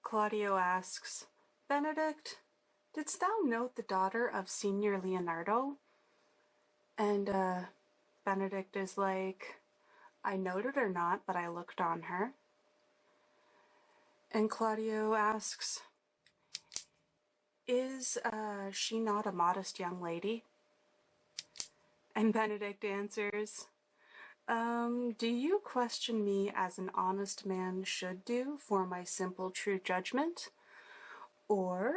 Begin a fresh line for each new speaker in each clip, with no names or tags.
Claudio asks, Benedict, didst thou note the daughter of Signor Leonardo? And Benedict is like, I noted her not, but I looked on her. And Claudio asks, is she not a modest young lady? And Benedict answers, do you question me as an honest man should do for my simple true judgment? Or,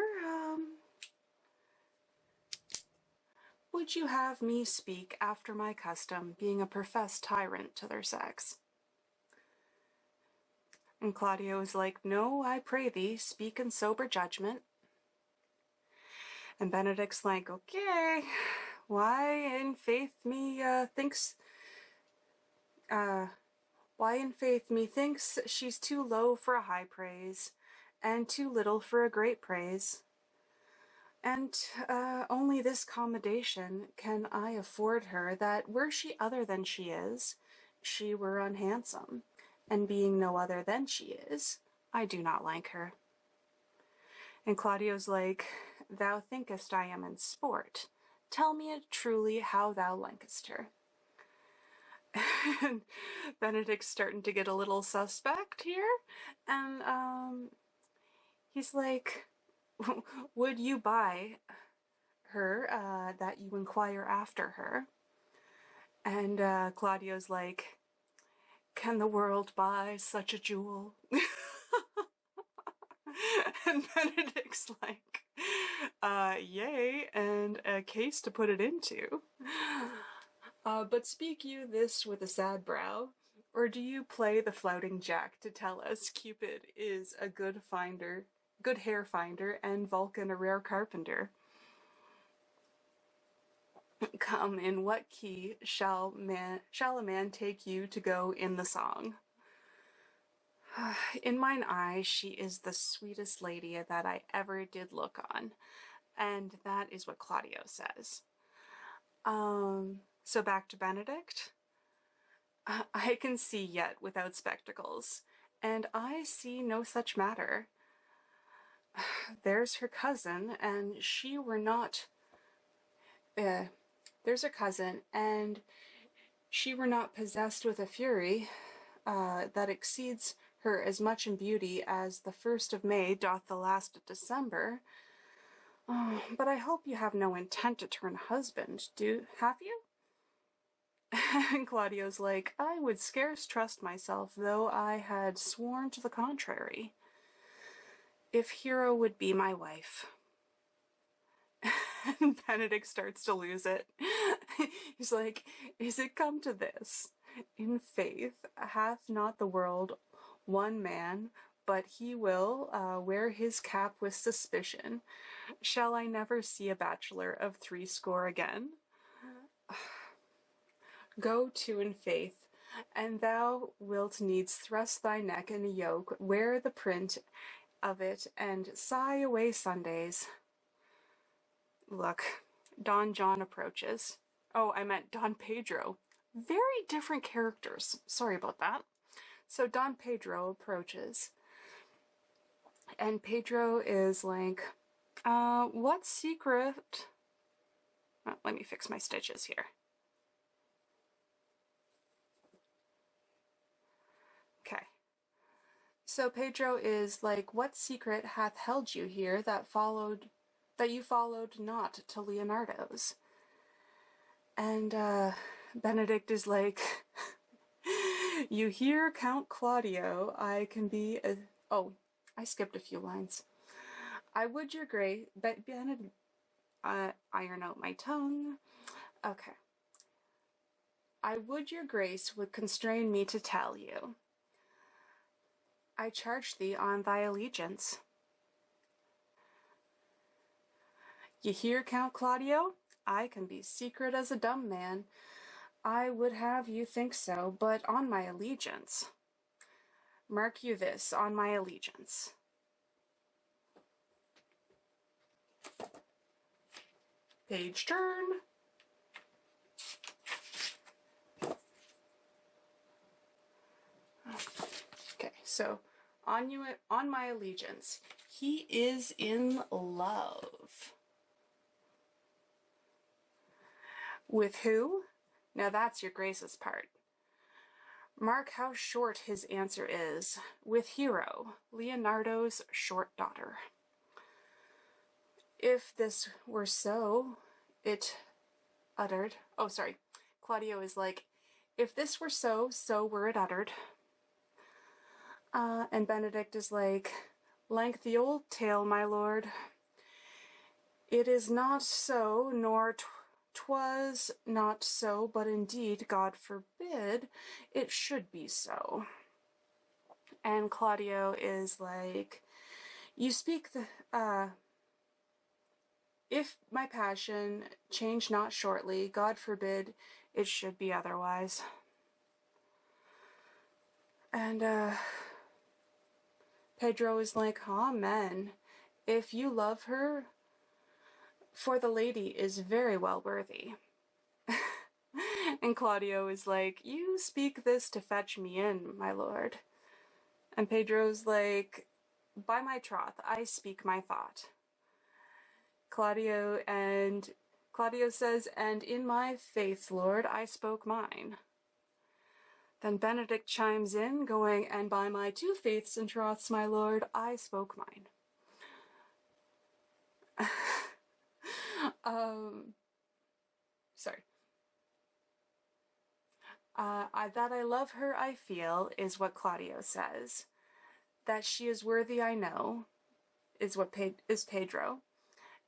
would you have me speak after my custom, being a professed tyrant to their sex? And Claudio is like, no, I pray thee, speak in sober judgment. And Benedict's like, okay, why in faith me thinks she's too low for a high praise, and too little for a great praise. And only this commendation can I afford her, that were she other than she is, she were unhandsome, and being no other than she is, I do not like her. And Claudio's like, thou thinkest I am in sport. Tell me it truly how thou likest her. And Benedict's starting to get a little suspect here, and he's like, would you buy her, that you inquire after her? And Claudio's like, can the world buy such a jewel? And Benedict's like, yea, and a case to put it into. But speak you this with a sad brow, or do you play the flouting jack to tell us Cupid is a good hair finder, and Vulcan a rare carpenter? Come, in what key shall a man take you to go in the song? In mine eye, she is the sweetest lady that I ever did look on. And that is what Claudio says. So back to Benedict. I can see yet without spectacles, and I see no such matter. There's her cousin, and she were not... there's her cousin, and she were not possessed with a fury that exceeds her as much in beauty as the 1st of May doth the last of December. But I hope you have no intent to turn husband, have you? And Claudio's like, I would scarce trust myself, though I had sworn to the contrary. If Hero would be my wife. And Benedict starts to lose it. He's like, is it come to this? In faith, hath not the world one man, but he will wear his cap with suspicion. Shall I never see a bachelor of 80 again? Go to in faith, and thou wilt needs thrust thy neck in a yoke, wear the print of it, and sigh away Sundays. Look, Don John approaches. Oh, I meant Don Pedro. Very different characters. Sorry about that. So Don Pedro approaches, and Pedro is like, what secret... Oh, let me fix my stitches here. Okay. So Pedro is like, what secret hath held you here that you followed not to Leonardo's? And Benedict is like, you hear, Count Claudio, I can be a... Oh, I skipped a few lines. I would your grace... Benedict... iron out my tongue. Okay. I would your grace would constrain me to tell you. I charge thee on thy allegiance. You hear, Count Claudio? I can be secret as a dumb man. I would have you think so, but on my allegiance. Mark you this, on my allegiance. Page turn. Okay, so on my allegiance. He is in love. With who? Now that's your Grace's part. Mark how short his answer is. With Hero, Leonardo's short daughter. If this were so, it uttered. Oh, sorry. Claudio is like, if this were so, so were it uttered. And Benedict is like, like the old tale, my lord. It is not so, nor 'twas not so, but indeed, God forbid, it should be so. And Claudio is like, you speak the, if my passion change not shortly, God forbid, it should be otherwise. And, Pedro is like, amen. If you love her, for the lady is very well worthy. And Claudio is like, you speak this to fetch me in, my lord. And Pedro's like, by my troth, I speak my thought. Claudio says, and in my faith, lord, I spoke mine. Then Benedict chimes in, going, and by my two faiths and troths, my lord, I spoke mine. Sorry. That I love her, I feel, is what Claudio says. That she is worthy, I know, is what is Pedro.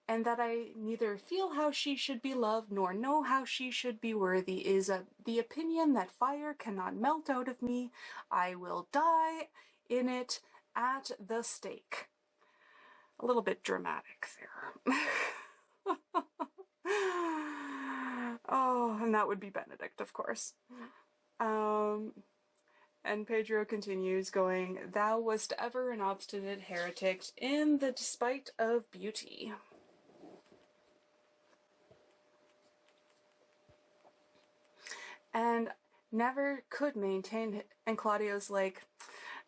And that I neither feel how she should be loved, nor know how she should be worthy, is the opinion that fire cannot melt out of me. I will die in it at the stake. A little bit dramatic there. Oh, and that would be Benedict, of course. And Pedro continues, going, thou wast ever an obstinate heretic in the despite of beauty. And never could maintain, and Claudio's like,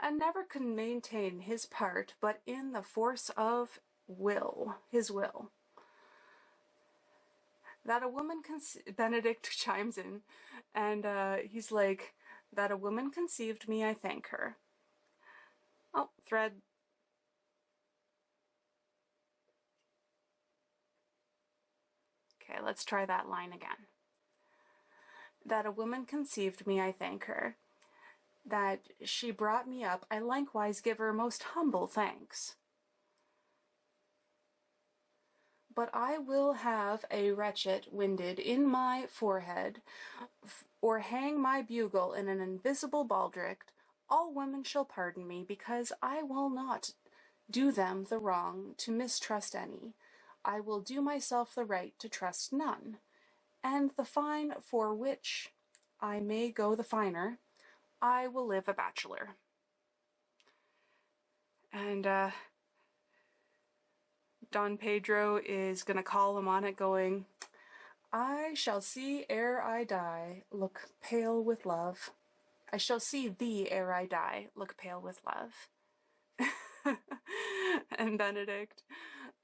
and never could maintain his part, but in the force of his will. That a woman Benedict chimes in, and he's like, that a woman conceived me, I thank her. Oh, thread. Okay, let's try that line again. That a woman conceived me, I thank her. That she brought me up, I likewise give her most humble thanks. But I will have a wretched winded in my forehead, or hang my bugle in an invisible baldric, all women shall pardon me, because I will not do them the wrong to mistrust any. I will do myself the right to trust none, and the fine for which I may go the finer, I will live a bachelor. And Don Pedro is gonna call him on it, going, I shall see ere I die, look pale with love. I shall see thee ere I die, look pale with love. And Benedict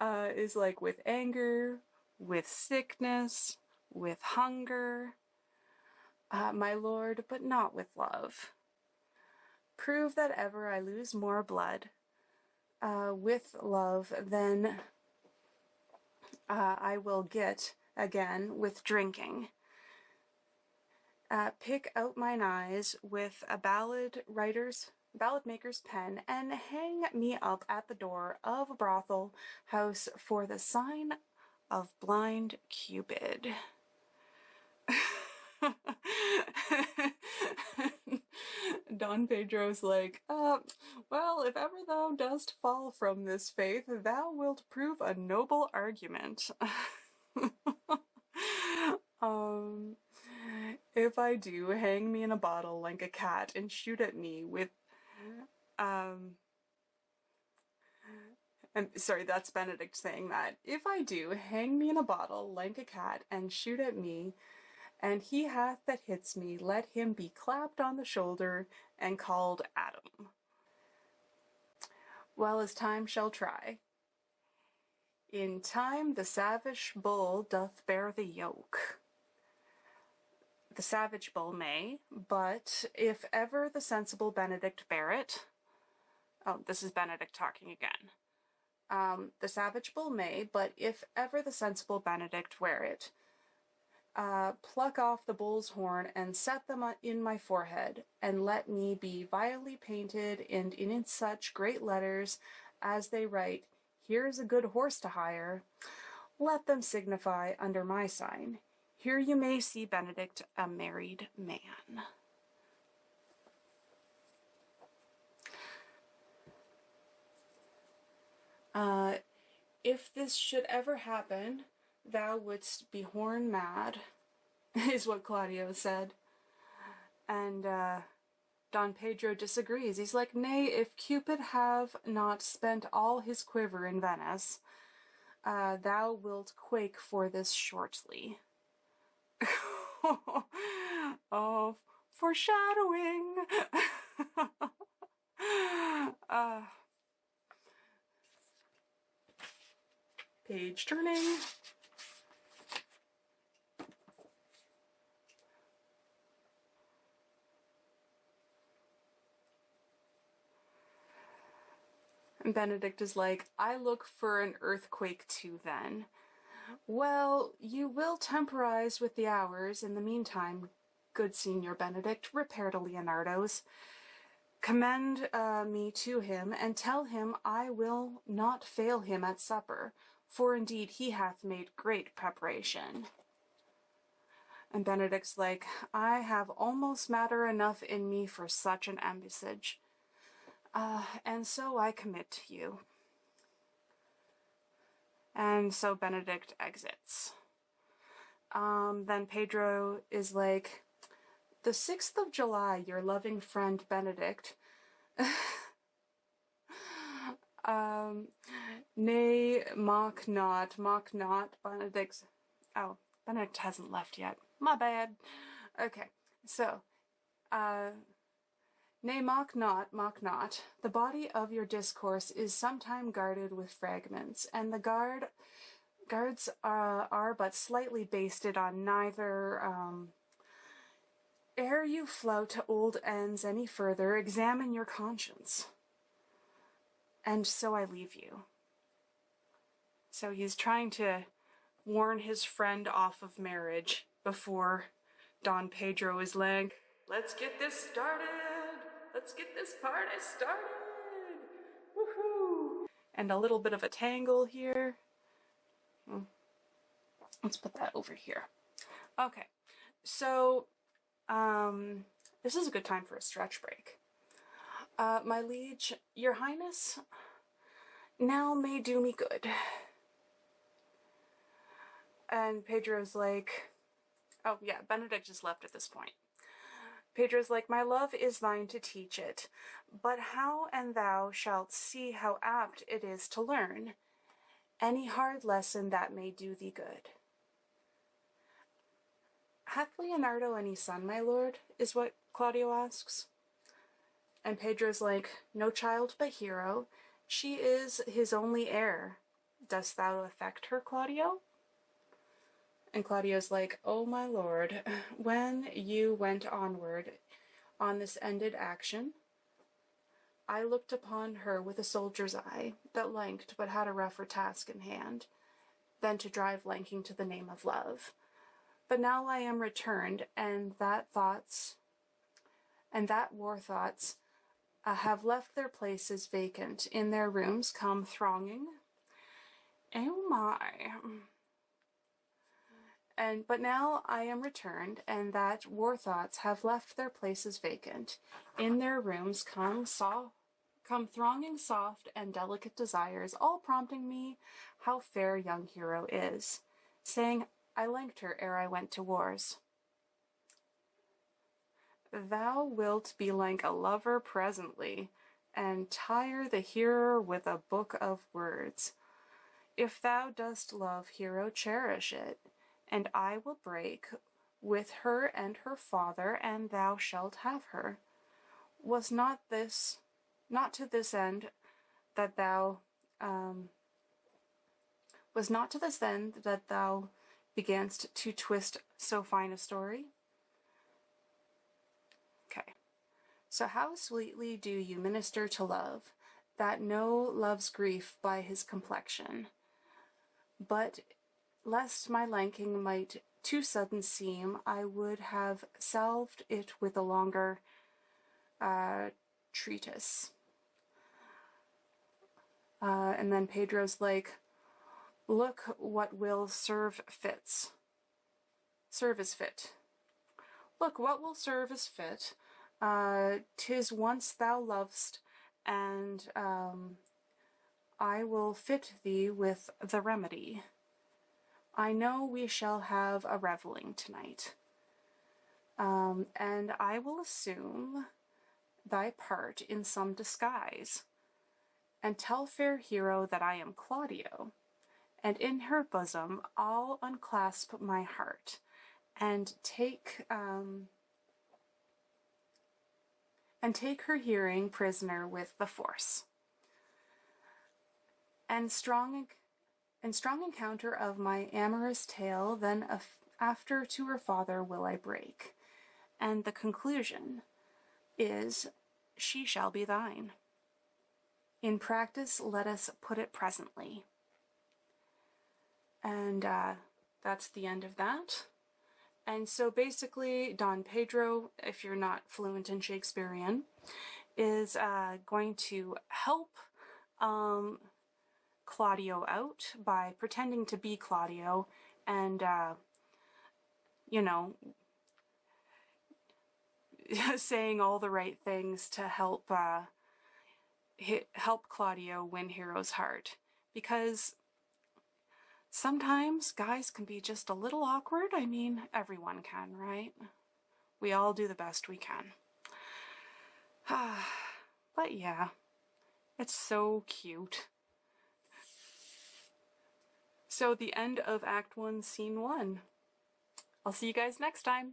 is like, with anger, with sickness, with hunger, my lord, but not with love. Prove that ever I lose more blood with love than I will get again with drinking. Pick out mine eyes with a ballad maker's pen, and hang me up at the door of a brothel house for the sign of blind Cupid. Don Pedro's like, well, if ever thou dost fall from this faith, thou wilt prove a noble argument. If I do, hang me in a bottle like a cat and shoot at me with, and sorry, that's Benedict saying that. If I do, hang me in a bottle like a cat and shoot at me, and he hath that hits me, let him be clapped on the shoulder and called Adam. well as time shall try. In time the savage bull doth bear the yoke. The savage bull may, but if ever the sensible Benedict bear it, oh, this is Benedict talking again. The savage bull may, but if ever the sensible Benedict wear it, pluck off the bull's horn and set them in my forehead, and let me be vilely painted, and in such great letters as they write, "Here's a good horse to hire." Let them signify under my sign, "Here you may see Benedict, a married man." If this should ever happen, thou wouldst be horn mad, is what Claudio said. And Don Pedro disagrees. He's like, "Nay, if Cupid have not spent all his quiver in Venice, thou wilt quake for this shortly." Oh, foreshadowing! Page turning. And Benedict is like, "I look for an earthquake too then." "Well, you will temporize with the hours. In the meantime, good Signor Benedict, repair to Leonardo's. Commend me to him, and tell him I will not fail him at supper, for indeed he hath made great preparation." And Benedict's like, "I have almost matter enough in me for such an embassage, and so I commit to you." And so Benedict exits. Then Pedro is like, "The 6th of July, your loving friend Benedict, nay, mock not, Benedict." Oh, Benedict hasn't left yet. My bad. Okay, so, "Nay, mock not. The body of your discourse is sometime guarded with fragments, and the guards are but slightly basted on neither. Ere you flout to old ends any further, examine your conscience. And so I leave you." So he's trying to warn his friend off of marriage before Don Pedro is like, "Let's get this started. Let's get this party started. Woohoo!" And a little bit of a tangle here. Let's put that over here. Okay, so this is a good time for a stretch break. "My liege, your highness, now may do me good." And Pedro's like, oh yeah, Benedict just left at this point. Pedro's like, "My love is thine to teach it, but how and thou shalt see how apt it is to learn any hard lesson that may do thee good." "Hath Leonardo any son, my lord?" is what Claudio asks. And Pedro's like, "No child but Hero. She is his only heir. Dost thou affect her, Claudio?" And Claudio's like, "Oh my lord, when you went onward on this ended action, I looked upon her with a soldier's eye that lanked but had a rougher task in hand than to drive lanking to the name of love. But now I am returned, and that war thoughts have left their places vacant. In their rooms come thronging. Oh my. But now I am returned, and that war thoughts have left their places vacant. In their rooms come thronging soft and delicate desires, all prompting me how fair young Hero is, saying I lanked her ere I went to wars. Thou wilt be like a lover presently, and tire the hearer with a book of words. If thou dost love Hero, cherish it, and I will break with her and her father, and thou shalt have her. Was not to this end that thou was not to this end that thou beganst to twist so fine a story. Okay. So how sweetly do you minister to love, that no loves grief by his complexion. But lest my lanking might too sudden seem, I would have salved it with a longer treatise. And then Pedro's like, look what will serve as fit. Look what will serve as fit. 'Tis once thou lovest, and I will fit thee with the remedy. I know we shall have a revelling tonight, and I will assume thy part in some disguise, and tell fair Hero that I am Claudio, and in her bosom I'll unclasp my heart, and take her hearing prisoner with the force. And strong encounter of my amorous tale, then after to her father will I break, and the conclusion is she shall be thine. In practice let us put it presently. And that's the end of that. And so basically Don Pedro, if you're not fluent in Shakespearean, is going to help Claudio out by pretending to be Claudio and, saying all the right things to help Claudio win Hero's heart. Because sometimes guys can be just a little awkward. I mean, everyone can, right? We all do the best we can. But yeah, it's so cute. So the end of Act 1, Scene 1. I'll see you guys next time.